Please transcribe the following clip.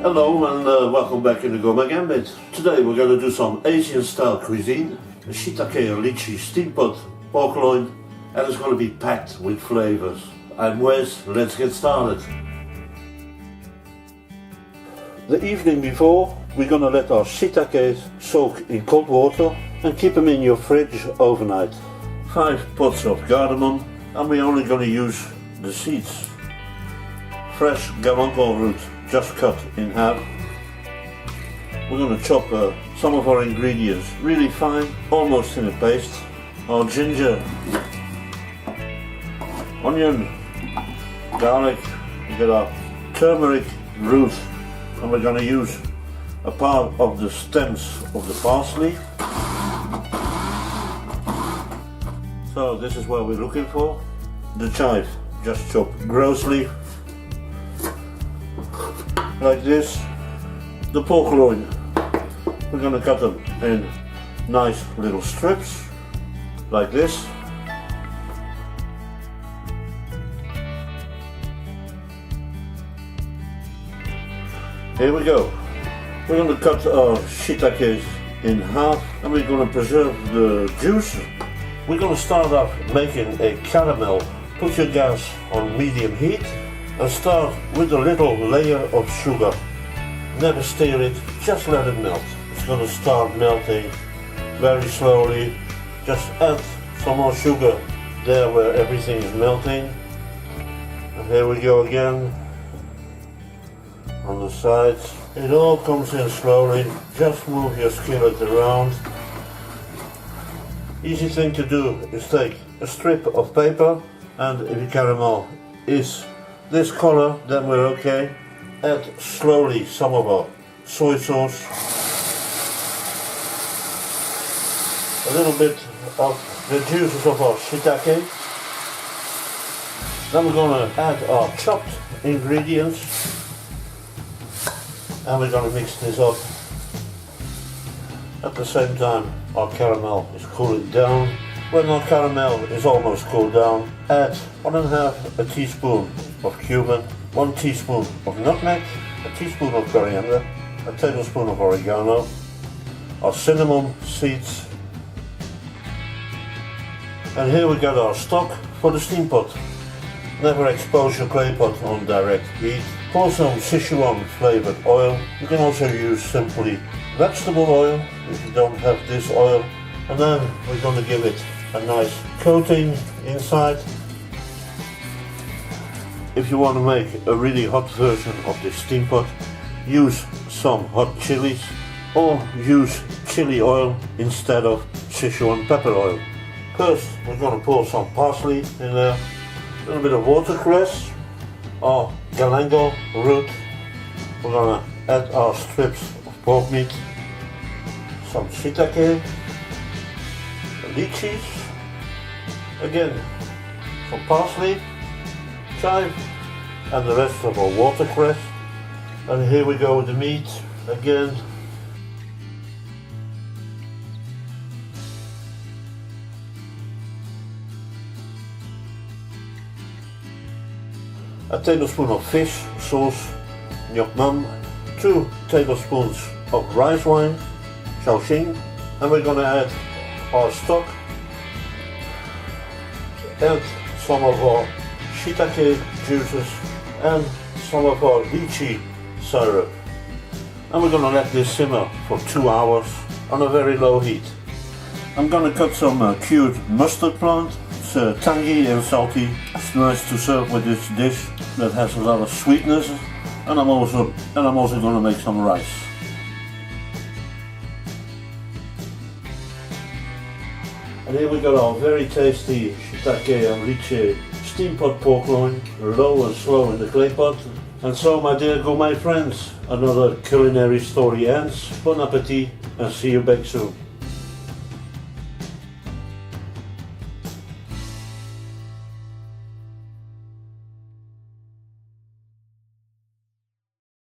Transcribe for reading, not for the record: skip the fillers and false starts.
Hello and welcome back in the Gourmet Gambit. Today we're going to do some Asian style cuisine, a Shitake and Lychee steam pot pork loin, and it's going to be packed with flavors. I'm Wes, let's get started. The evening before we're going to let our shiitakes soak in cold water and keep them in your fridge overnight. 5 pots of cardamom, and we're only going to use the seeds. Fresh galanga root just cut in half. We're going to chop some of our ingredients really fine, almost in a paste. Our ginger, onion, garlic, we got our turmeric root, and we're going to use a part of the stems of the parsley. So this is what we're looking for. The chive, just chopped grossly, like this. The pork loin, we're going to cut them in nice little strips, like this. Here we go. We're going to cut our shiitakes in half, and we're going to preserve the juice. We're going to start off making a caramel. Put your gas on medium heat and start with a little layer of sugar. Never stir it, just let it melt. It's going to start melting very slowly. Just add some more sugar there where everything is melting. And here we go again on the sides. It all comes in slowly. Just move your skillet around. Easy thing to do is take a strip of paper, and if your caramel is this color, then we're okay. Add slowly some of our soy sauce, a little bit of the juices of our shiitake. Then we're going to add our chopped ingredients, and we're going to mix this up. At the same time our caramel is cooling down. When our caramel is almost cooled down, add 1.5 teaspoon of cumin, 1 teaspoon of nutmeg, a teaspoon of coriander, a tablespoon of oregano, our cinnamon seeds, and here we got our stock for the steam pot. Never expose your clay pot on direct heat. Pour some Sichuan flavored oil. You can also use simply vegetable oil if you don't have this oil, and then we're going to give it a nice coating inside. If you want to make a really hot version of this steam pot, use some hot chilies or use chili oil instead of Sichuan pepper oil. First we're going to pour some parsley in there, a little bit of watercress, our galanga root. We're going to add our strips of pork meat, some shiitake, lychees, again some parsley, chive, and the rest of our watercress. And here we go with the meat again. A tablespoon of fish sauce, nuoc, 2 tablespoons of rice wine, shaoxing, and we're going to add our stock, add some of our shiitake juices and some of our lychee syrup, and we're going to let this simmer for 2 hours on a very low heat. I'm going to cut some cured mustard plant. It's tangy and salty. It's nice to serve with this dish that has a lot of sweetness, and I'm also going to make some rice. And here we got our very tasty Shitake and Lychee steam pot pork loin, low and slow in the clay pot. And so, my dear gourmet friends, another culinary story ends. Bon appetit, and see you back soon.